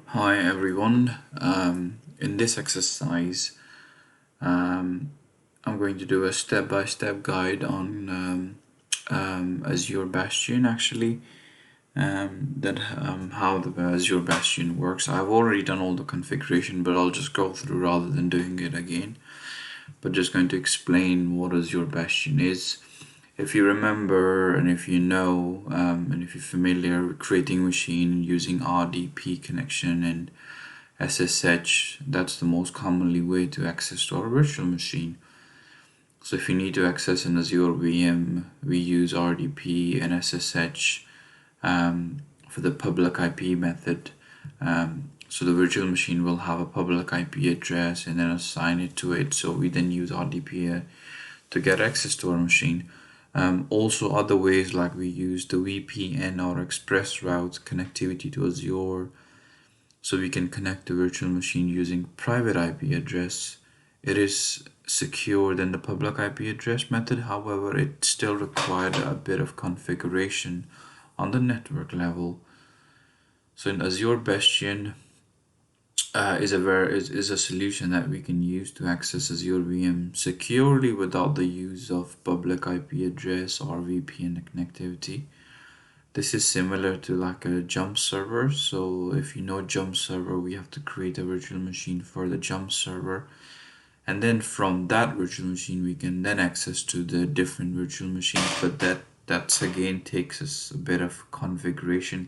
Hi everyone. In this exercise, I'm going to do a step-by-step guide on Azure Bastion actually, that how the Azure Bastion works. I've already done all the configuration, but I'll just go through rather than doing it again. But just going to explain what Azure Bastion is. If you remember, and if you know, and if you're familiar with creating a machine using RDP connection and SSH, that's the most commonly way to access to our virtual machine. So if you need to access an Azure VM, we use RDP and SSH for the public IP method. So the virtual machine will have a public IP address and then assign it to it. So we then use RDP to get access to our machine. Also other ways like we use the VPN or express route connectivity to Azure, so we can connect the virtual machine using private IP address. It is secure than the public IP address method, however, it still required a bit of configuration on the network level. So in Azure Bastion is a solution that we can use to access Azure VM securely without the use of public IP address or VPN connectivity. This is similar to like a jump server. So if you know jump server, we have to create a virtual machine for the jump server. And then from that virtual machine, we can then access to the different virtual machines. But that's again takes us a bit of configuration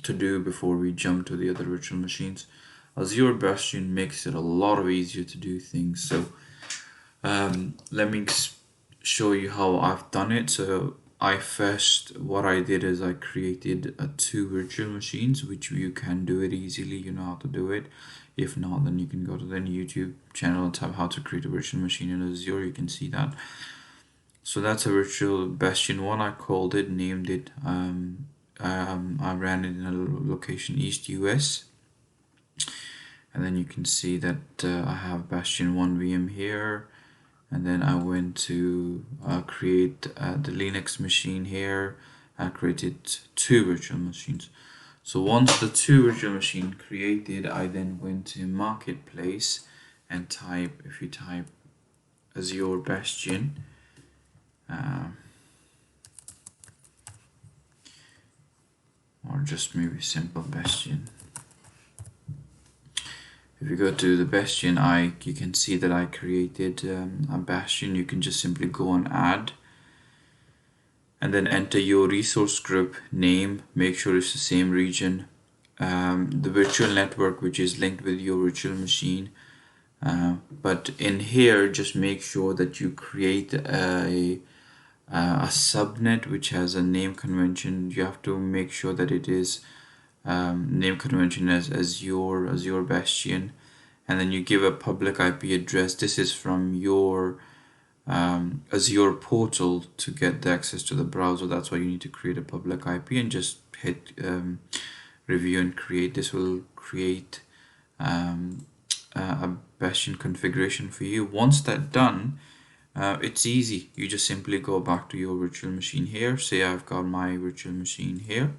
to do before we jump to the other virtual machines. Azure Bastion makes it a lot easier to do things. So let me show you how I've done it. So what I did is I created two virtual machines, which you can do it easily. You know how to do it. If not, then you can go to the YouTube channel and type how to create a virtual machine in Azure. You can see that. So that's a virtual Bastion one. I called it, named it. I ran it in a location East US. And then you can see that I have Bastion 1 VM here, and then I went to create the Linux machine here. I created two virtual machines. So once the two virtual machine created, I then went to Marketplace and if you type Azure Bastion, or just maybe simple Bastion. If you go to the Bastion, you can see that I created a Bastion. You can just simply go on add and then enter your resource group name, make sure it's the same region, the virtual network which is linked with your virtual machine. But in here, just make sure that you create a subnet which has a name convention. You have to make sure that it is name convention as your Azure Bastion, and then you give a public IP address. This is from your Azure portal to get the access to the browser. That's why you need to create a public IP and just hit review and create. This will create a Bastion configuration for you. Once that's done, it's easy. You just simply go back to your virtual machine here. Say I've got my virtual machine here,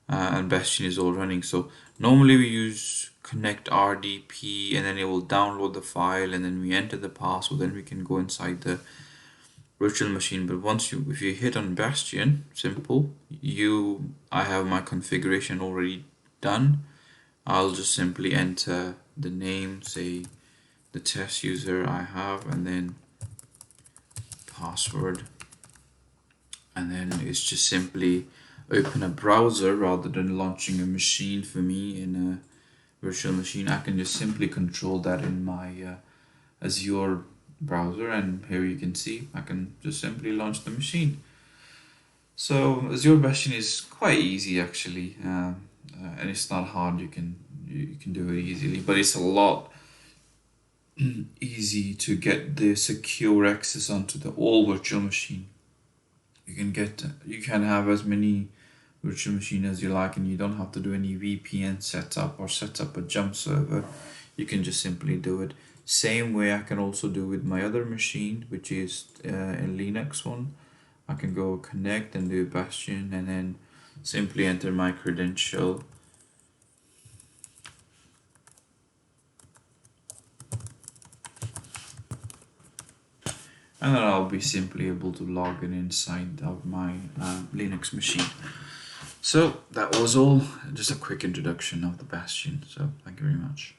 and Bastion is all running. So normally we use connect RDP, and then it will download the file, and then we enter the password, then we can go inside the virtual machine. But if you hit on Bastion, simple, I have my configuration already done. I'll just simply enter the name, say the test user I have, and then password, and then it's just simply open a browser rather than launching a machine for me in a virtual machine. I can just simply control that in my Azure browser, and here you can see I can just simply launch the machine. So Azure Bastion is quite easy actually, and it's not hard. You can do it easily, but it's a lot easy to get the secure access onto the all virtual machine. You can have as many virtual machine as you like, and you don't have to do any VPN setup or set up a jump server. You can just simply do it. Same way I can also do with my other machine, which is a Linux one. I can go connect and do Bastion, and then simply enter my credential. And then I'll be simply able to log in inside of my Linux machine. So that was all, just a quick introduction of the Bastion. So thank you very much.